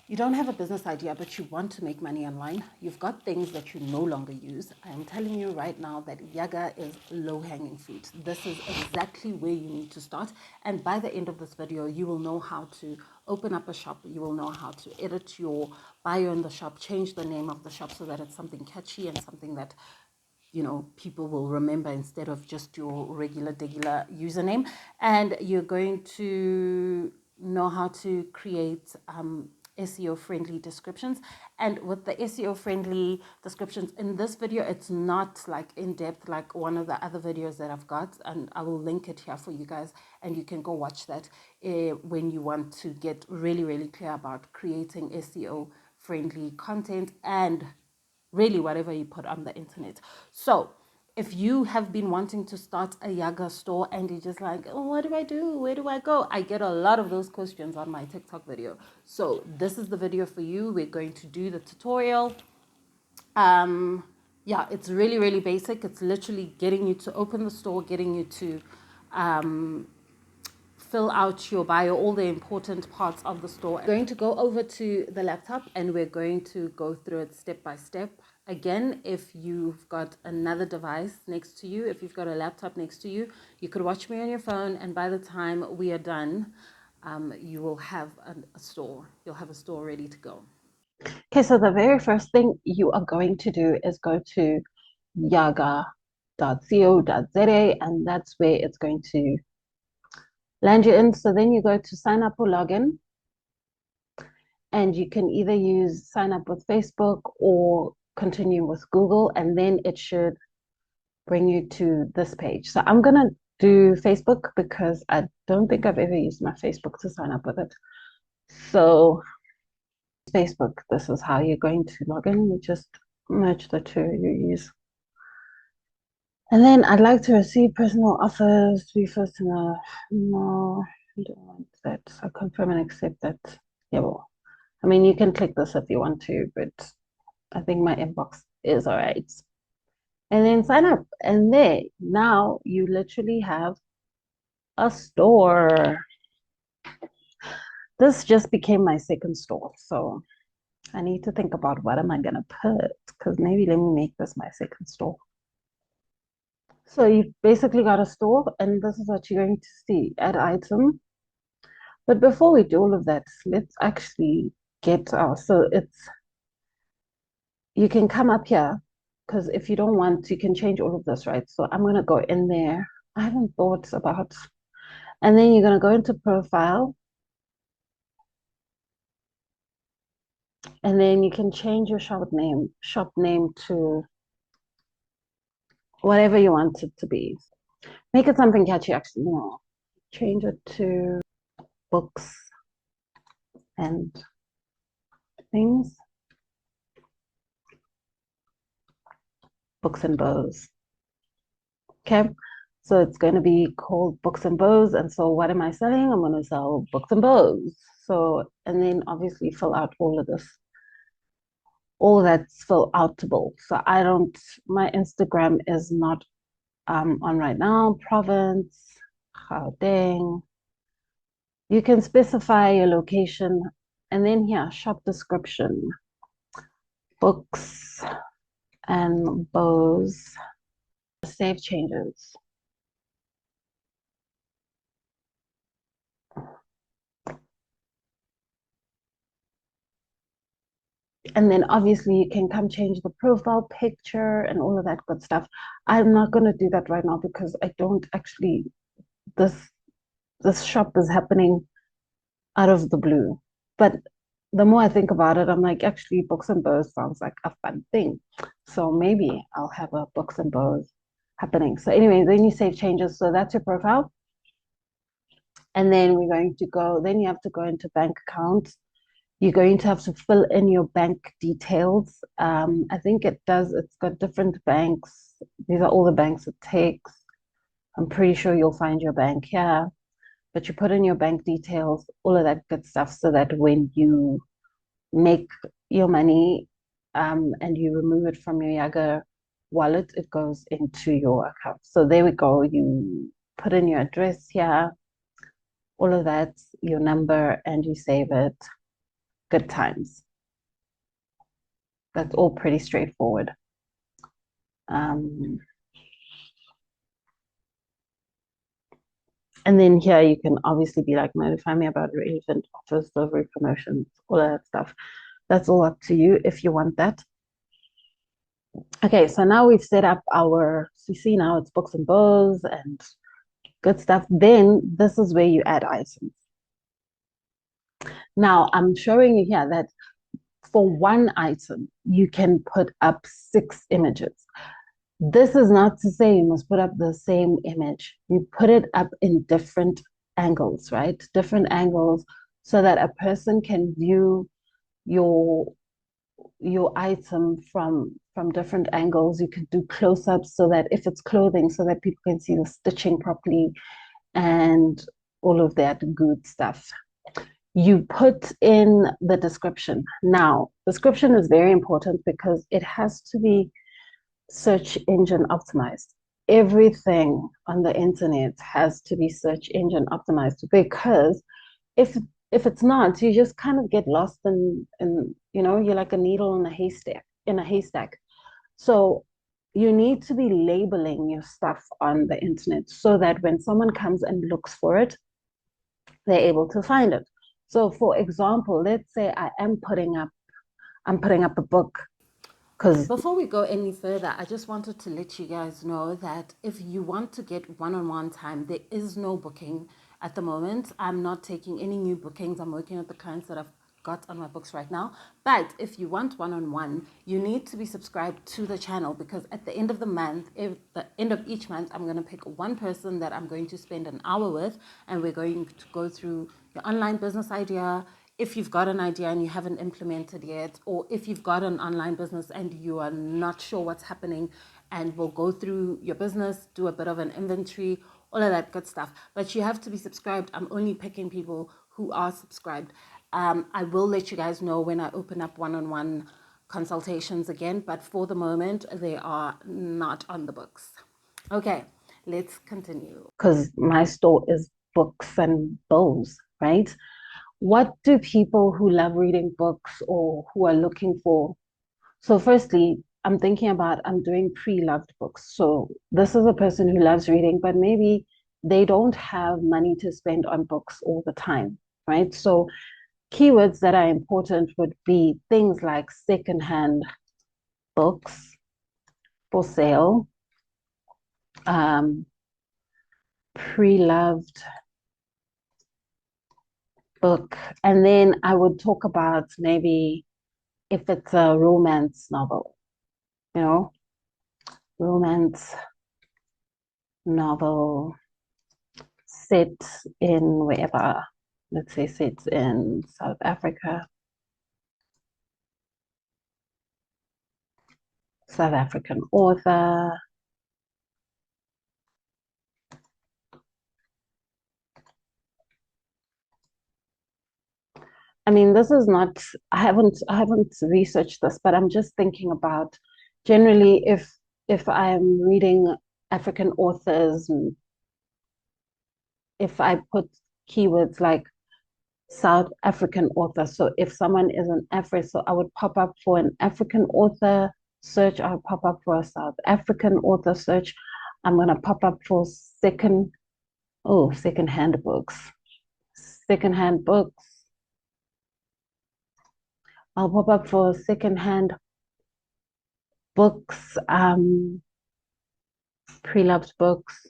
You don't have a business idea, but you want to make money online. You've got things that you no longer use. I am telling you right now that Yaga is low-hanging fruit. This is exactly where you need to start. And by the end of this video, you will know how to open up a shop. You will know how to edit your bio in the shop, change the name of the shop so that it's something catchy and something that people will remember instead of just your regular username. And you're going to know how to create SEO friendly descriptions. And with the SEO friendly descriptions in this video, it's not like in depth like one of the other videos that I've got, and I will link it here for you guys, and you can go watch that when you want to get really clear about creating SEO friendly content and really whatever you put on the internet. So if you have been wanting to start a Yaga store and you're just like, oh, what do I do? Where do I go? I get a lot of those questions on my TikTok video. So this is the video for you. We're going to do the tutorial. Yeah, it's really basic. It's literally getting you to open the store, getting you to fill out your bio, all the important parts of the store. We're going to go over to the laptop and we're going to go through it step by step. Again, if you've got another device next to you, if you've got a laptop next to you, you could watch me on your phone, and by the time we are done, you will have a store. You'll have a store ready to go. Okay, so the very first thing you are going to do is go to yaga.co.za, and that's where it's going to land you in. So then you go to sign up or login, and you can either use sign up with Facebook or continue with Google, and then it should bring you to this page. So I'm gonna do Facebook because I don't think I've ever used my Facebook to sign up with it. So Facebook, this is how you're going to log in. You just merge the two you use. And then I'd like to receive personal offers to be first in a, no, I don't want that. So confirm and accept that. Yeah, well, I mean, you can click this if you want to, but I think my inbox is all right. And then sign up. And there, now you literally have a store. This just became my second store. So I need to think about what am I going to put, because maybe let me make this my second store. So you've basically got a store, and this is what you're going to see, add item. But before we do all of that, let's actually get so you can come up here, because if you don't want, you can change all of this, right? So I'm going to go in there. I haven't thought about, and then you're going to go into profile, and then you can change your shop name to whatever you want it to be. Make it something catchy, actually. No, change it to books and things. Books and bows. Okay, so it's going to be called Books and Bows. And so what am I selling? I'm going to sell books and bows. So, and then obviously fill out all of this. All that's fill outable. So my Instagram is not on right now. Province, Gauteng. You can specify your location, and then here, shop description, books and bows, save changes. And then obviously you can come change the profile picture and all of that good stuff. I'm not going to do that right now because I don't actually, this shop is happening out of the blue. But the more I think about it, I'm like, actually, books and bows sounds like a fun thing. So maybe I'll have a books and bows happening. So anyway, then you save changes. So that's your profile. And then we're going to go, then you have to go into bank accounts. You're going to have to fill in your bank details. I think it's got different banks. These are all the banks it takes. I'm pretty sure you'll find your bank here. But you put in your bank details, all of that good stuff, so that when you make your money and you remove it from your Yaga wallet, it goes into your account. So there we go. You put in your address here, all of that, your number, and you save it. good times. That's all pretty straightforward. And then here you can obviously be like, notify me about relevant offers, delivery promotions, all that stuff. That's all up to you if you want that. Okay, so now we've set up our, so you see now it's books and bows and good stuff. Then this is where you add items. Now I'm showing you here that for one item, you can put up 6 images. This is not to say you must put up the same image. You put it up in different angles, right? Different angles so that a person can view your item from different angles. You can do close-ups so that if it's clothing, so that people can see the stitching properly and all of that good stuff. You put in the description. Now, description is very important because it has to be search engine optimized. Everything on the internet has to be search engine optimized because if it's not, you just kind of get lost in you're like a needle in a haystack. So you need to be labeling your stuff on the internet so that when someone comes and looks for it, they're able to find it. So for example, let's say I'm putting up a book. Because before we go any further, I just wanted to let you guys know that if you want to get one-on-one time, there is no booking at the moment. I'm not taking any new bookings. I'm working with the clients that I've got on my books right now. But if you want one-on-one, you need to be subscribed to the channel because at the end of the month, the end of each month, I'm going to pick one person that I'm going to spend an hour with, and we're going to go through your online business idea, if you've got an idea and you haven't implemented yet, or if you've got an online business and you are not sure what's happening, and we'll go through your business, do a bit of an inventory, all of that good stuff. But you have to be subscribed. I'm only picking people who are subscribed. I will let you guys know when I open up one-on-one consultations again, but for the moment, they are not on the books. Okay, let's continue. Because my store is books and bows, right? What do people who love reading books or who are looking for? So, firstly, I'm thinking about I'm doing pre-loved books. So, this is a person who loves reading, but maybe they don't have money to spend on books all the time, right? So, keywords that are important would be things like secondhand books for sale, pre-loved book, and then I would talk about maybe if it's a romance novel, romance novel set in wherever, let's say set in South Africa, South African author. I mean, this is not, I haven't researched this, but I'm just thinking about generally if I'm reading African authors, if I put keywords like South African author. So if someone is an African, so I would pop up for an African author search. I would pop up for a South African author search. I'm gonna pop up for secondhand books. Secondhand books. I'll pop up for secondhand books, pre-loved books.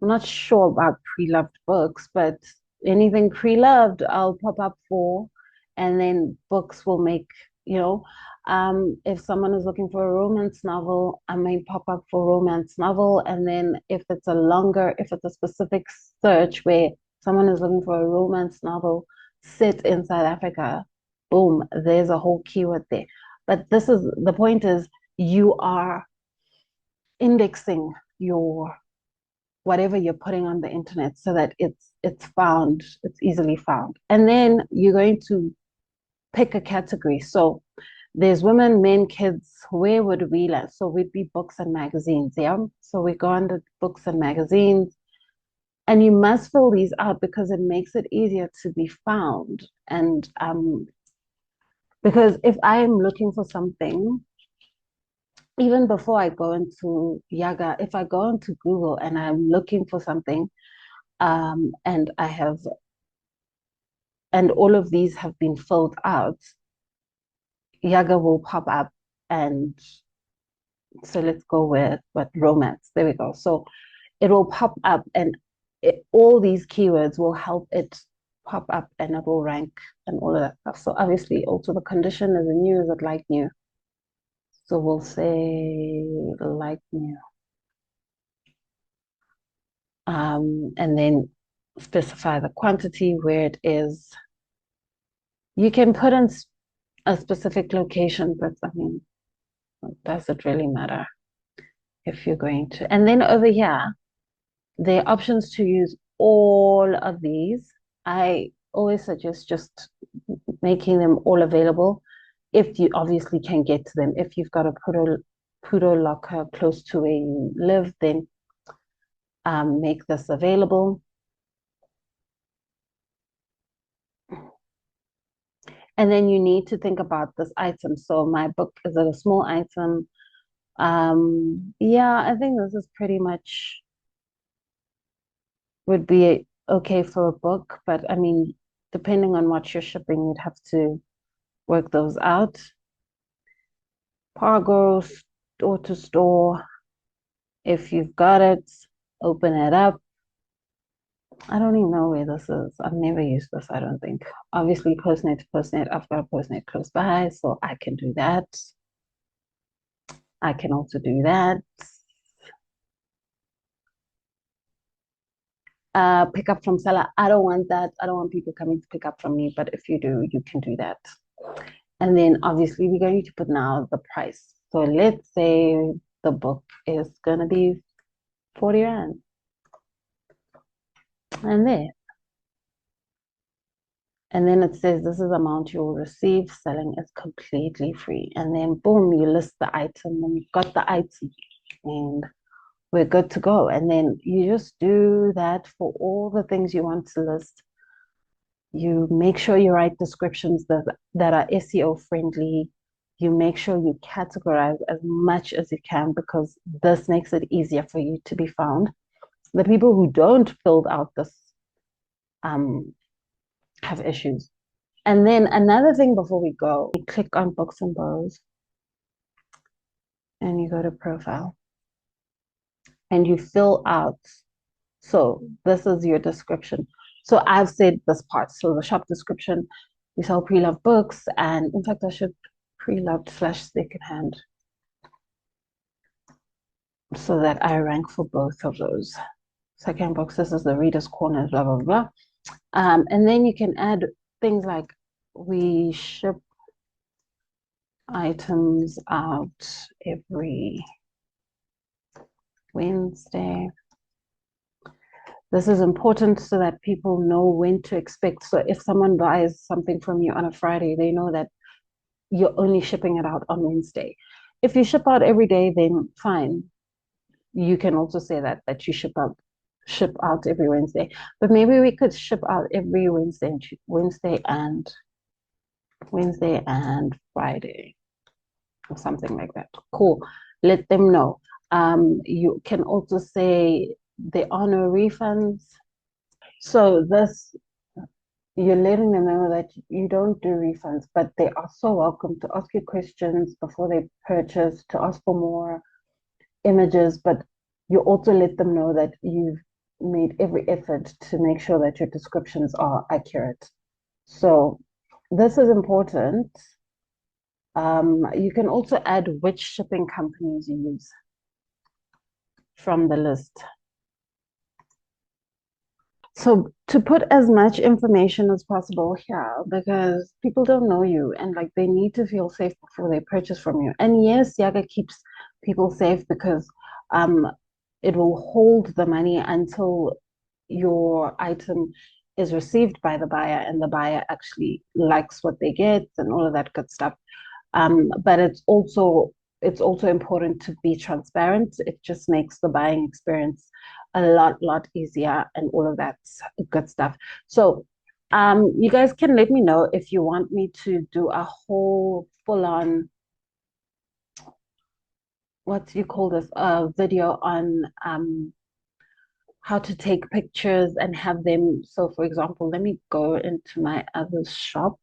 I'm not sure about pre-loved books, but anything pre-loved, I'll pop up for, and then books will make, if someone is looking for a romance novel, I may pop up for romance novel, and then if it's a specific search where someone is looking for a romance novel set in South Africa, boom, there's a whole keyword there. But the point is you are indexing your whatever you're putting on the internet so that it's easily found. And then you're going to pick a category. So there's women, men, kids. Where would we land? So we'd be books and magazines, yeah? So we go under books and magazines. And you must fill these out because it makes it easier to be found. And because if I am looking for something, even before I go into Yaga, if I go into Google and I'm looking for something, and I have, and all of these have been filled out, Yaga will pop up. And so let's go with what romance. There we go. So it will pop up, and all these keywords will help it pop up, and it will rank and all of that stuff. So obviously, also the condition is a new, is it like new? So we'll say like new. And then specify the quantity where it is. You can put in a specific location, but I mean, does it really matter if you're going to? And then over here, there are options to use all of these. I always suggest just making them all available if you obviously can get to them. If you've got a Pudo locker close to where you live, then make this available. And then you need to think about this item. So my book is a small item. Yeah, I think this is pretty much would be okay for a book, but I mean, depending on what you're shipping, you'd have to work those out. Cargo, store to store. If you've got it, open it up. I don't even know where this is. I've never used this, I don't think. Obviously, Postnet to Postnet. I've got a Postnet close by, so I can do that. I can also do that. Pick up from seller. I don't want that. I don't want people coming to pick up from me, but if you do, you can do that. And then obviously we're going to put now the price. So let's say the book is gonna be 40 Rand. And there. And then it says this is the amount you will receive. Selling is completely free. And then boom, you list the item and you've got the item. And we're good to go. And then you just do that for all the things you want to list. You make sure you write descriptions that are SEO friendly. You make sure you categorize as much as you can because this makes it easier for you to be found. The people who don't fill out this have issues. And then another thing before we go, you click on books and bows and you go to profile and you fill out. So this is your description. So I've said this part. So the shop description, we sell pre-loved books, and in fact, I should pre-loved / secondhand so that I rank for both of those. Second box, this is the reader's corner, blah, blah, blah. And then you can add things like we ship items out every Wednesday. This is important so that people know when to expect. So if someone buys something from you on a Friday, they know that you're only shipping it out on Wednesday. If you ship out every day, then fine. You can also say that you ship out every Wednesday. But maybe we could ship out every Wednesday and Friday or something like that. Cool. Let them know. You can also say there are no refunds. So this, you're letting them know that you don't do refunds, but they are so welcome to ask you questions before they purchase, to ask for more images, but you also let them know that you've made every effort to make sure that your descriptions are accurate. So this is important. You can also add which shipping companies you use from the list. So to put as much information as possible here, because people don't know you and like they need to feel safe before they purchase from you. And yes, Yaga keeps people safe because it will hold the money until your item is received by the buyer and the buyer actually likes what they get and all of that good stuff. But it's also it's also important to be transparent. It just makes the buying experience a lot easier and all of that good stuff. So you guys can let me know if you want me to do a whole full-on, what do you call this, a video on how to take pictures and have them. So for example, let me go into my other shop.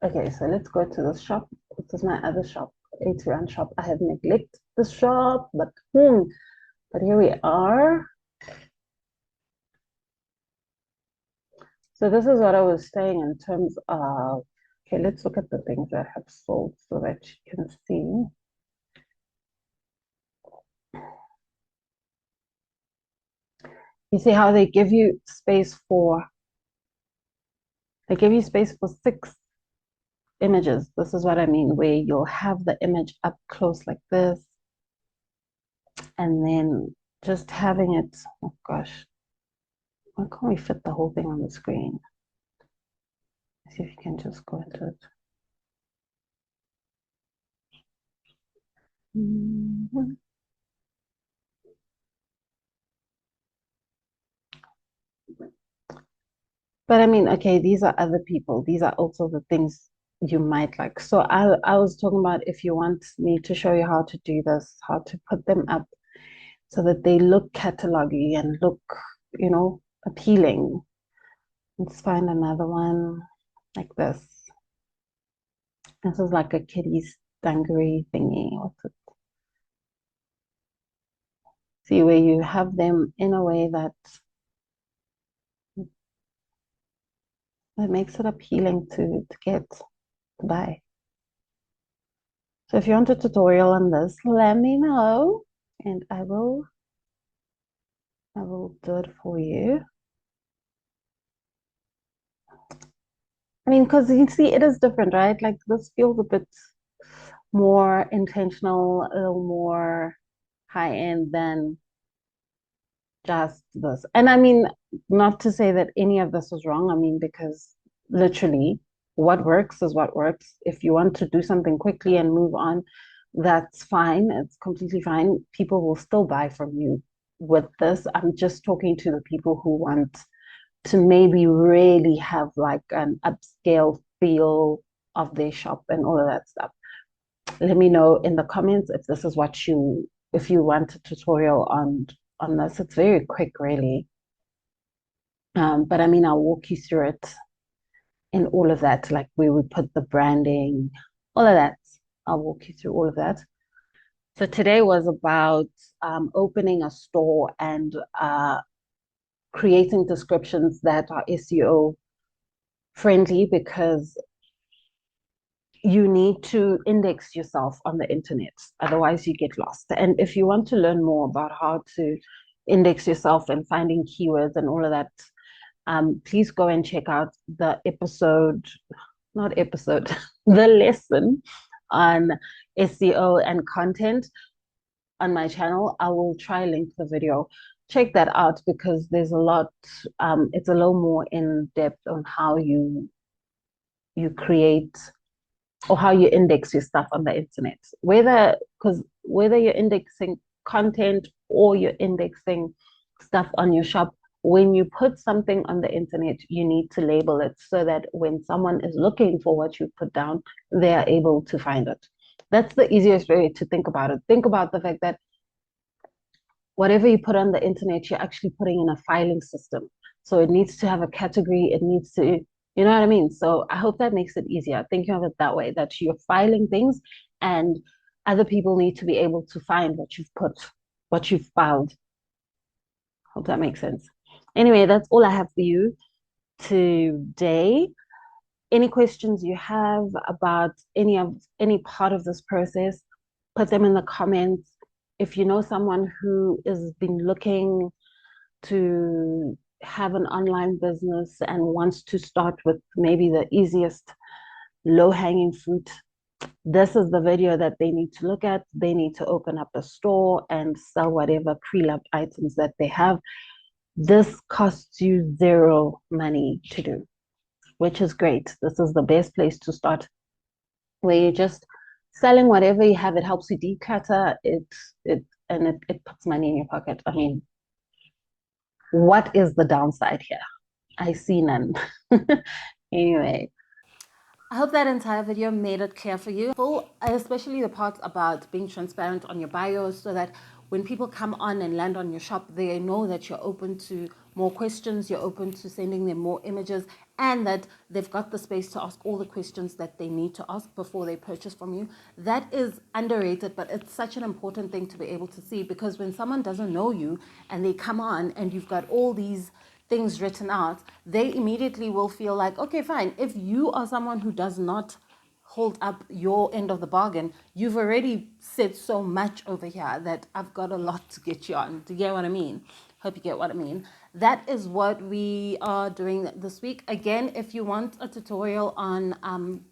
Okay, so let's go to the shop. This is my other shop, A2 shop. I have neglected the shop, but here we are. So this is what I was saying in terms of, okay, let's look at the things that have sold so that you can see. You see how they give you space for, they give you space for 6 images. This is what I mean, where you'll have the image up close like this, and then just having it, oh gosh, why can't we fit the whole thing on the screen? Let's see if you can just go into it. But I mean, okay, these are other people. These are also the things you might like. So I was talking about, if you want me to show you how to do this, how to put them up so that they look catalogy and look, appealing. Let's find another one like this. This is like a kiddie's dungaree thingy. What's it? See, where you have them in a way that makes it appealing to get to buy. So if you want a tutorial on this, let me know and I will do it for you. I mean, because you see, it is different, right? Like this feels a bit more intentional, a little more high end than just this. And I mean, not to say that any of this is wrong. I mean, because literally what works is what works. If you want to do something quickly and move on, that's fine. It's completely fine. People will still buy from you with this. I'm just talking to the people who want to maybe really have like an upscale feel of their shop and all of that stuff. Let me know in the comments if this is what if you want a tutorial on this. It's very quick, really. But I mean, I'll walk you through it in all of that, like where we put the branding, all of that. I'll walk you through all of that. So today was about opening a store and creating descriptions that are SEO friendly, because you need to index yourself on the internet. Otherwise, you get lost. And if you want to learn more about how to index yourself and finding keywords and all of that, please go and check out the the lesson on SEO and content on my channel. I will try link the video. Check that out because there's a lot, it's a little more in depth on how you create or how you index your stuff on the internet. Whether you're indexing content or you're indexing stuff on your shop, when you put something on the internet, you need to label it so that when someone is looking for what you put down, they are able to find it. That's the easiest way to think about it. Think about the fact that whatever you put on the internet, you're actually putting in a filing system. So it needs to have a category. It needs to, you know what I mean? So I hope that makes it easier. Think of it that way, that you're filing things and other people need to be able to find what you've filed. Hope that makes sense. Anyway, that's all I have for you today. Any questions you have about any part of this process, put them in the comments. If you know someone who has been looking to have an online business and wants to start with maybe the easiest low-hanging fruit, this is the video that they need to look at. They need to open up a store and sell whatever pre-loved items that they have. This costs you zero money to do, which is great. This is the best place to start, where you just selling whatever you have, it helps you declutter it puts money in your pocket. I mean, what is the downside here? I see none. Anyway, I hope that entire video made it clear for you, especially the part about being transparent on your bios, so that when people come on and land on your shop, they know that you're open to more questions, you're open to sending them more images, and that they've got the space to ask all the questions that they need to ask before they purchase from you. That is underrated, but it's such an important thing to be able to see, because when someone doesn't know you and they come on and you've got all these things written out, they immediately will feel like, okay, fine. If you are someone who does not hold up your end of the bargain, you've already said so much over here that I've got a lot to get you on. Do you get what I mean? Hope you get what I mean. That is what we are doing this week. Again, if you want a tutorial on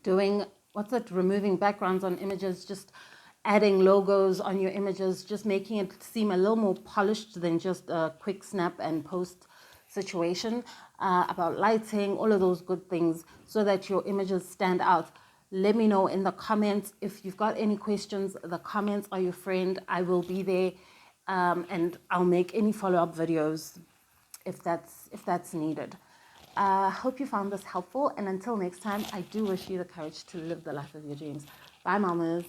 doing, what's it, removing backgrounds on images, just adding logos on your images, just making it seem a little more polished than just a quick snap and post situation, about lighting, all of those good things, so that your images stand out. Let me know in the comments. If you've got any questions, the comments are your friend. I will be there, and I'll make any follow-up videos if that's needed. Hope you found this helpful, and until next time, I do wish you the courage to live the life of your dreams. Bye, mamas.